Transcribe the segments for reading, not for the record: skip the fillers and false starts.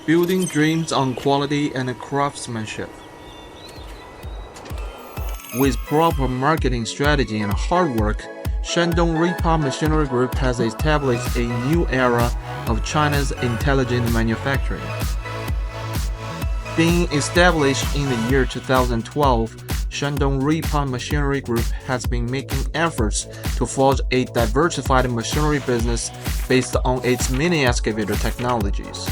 building dreams on quality and craftsmanship. With proper marketing strategy and hard work, Shandong Rippa Machinery Group has established a new era of China's intelligent manufacturing. Being established in the year 2012, Shandong Rippa Machinery Group has been making efforts to forge a diversified machinery business based on its mini excavator technologies.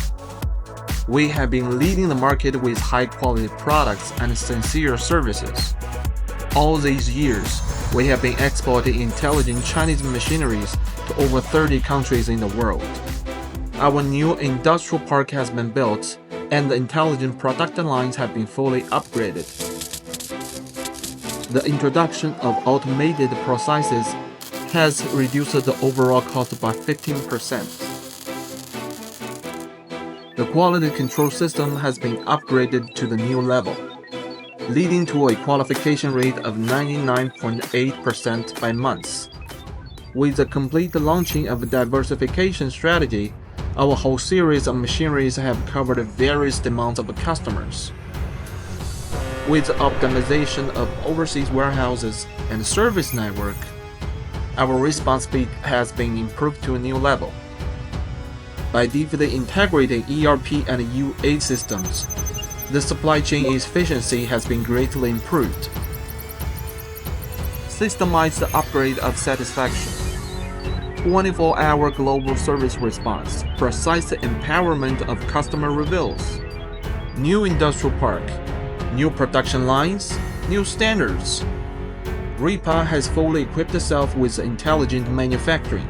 We have been leading the market with high-quality products and sincere services. All these years, we have been exporting intelligent Chinese machineries to over 30 countries in the world. Our new industrial park has been built, and the intelligent production lines have been fully upgraded. The introduction of automated processes has reduced the overall cost by 15%. The quality control system has been upgraded to the new level, leading to a qualification rate of 99.8% by months. With the complete launching of a diversification strategy, our whole series of machineries have covered various demands of customers. With the optimization of overseas warehouses and service network, our response speed has been improved to a new level. By deeply integrating ERP and U8 systems, the supply chain efficiency has been greatly improved. Systemized upgrade of satisfaction, 24-hour global service response, precise empowerment of customer reviews, new industrial park, new production lines, new standards. Rippa has fully equipped itself with intelligent manufacturing,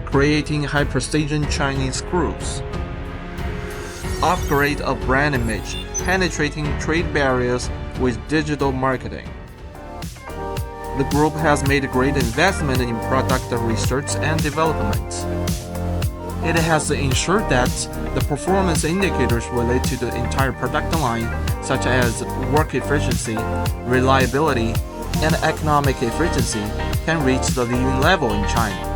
creating high-precision Chinese screws. Upgrade of brand image, penetrating trade barriers with digital marketing. The group has made a great investment in product research and development. It has ensured that the performance indicators related to the entire product line, such as work efficiency, reliability, and economic efficiency, can reach the leading level in China.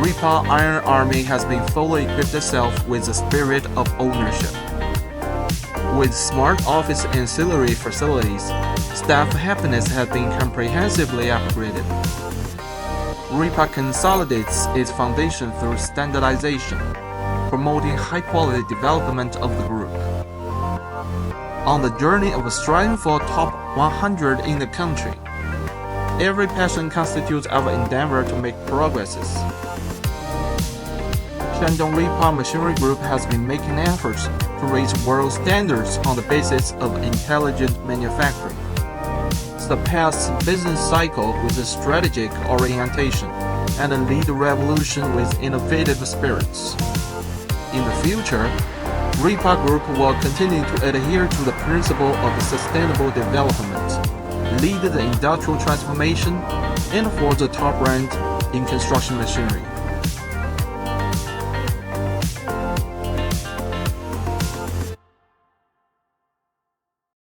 Rippa Iron Army has been fully equipped itself with the spirit of ownership. With smart office ancillary facilities, staff happiness has been comprehensively upgraded. Rippa consolidates its foundation through standardization, promoting high-quality development of the group. On the journey of striving for top 100 in the country, every passion constitutes our endeavor to make progresses. Shandong Rippa Machinery Group has been making efforts to raise world standards on the basis of intelligent manufacturing, surpass business cycle with a strategic orientation, and lead the revolution with innovative spirits. In the future, Rippa Group will continue to adhere to the principle of sustainable development, lead the industrial transformation, and forge the top rank in construction machinery.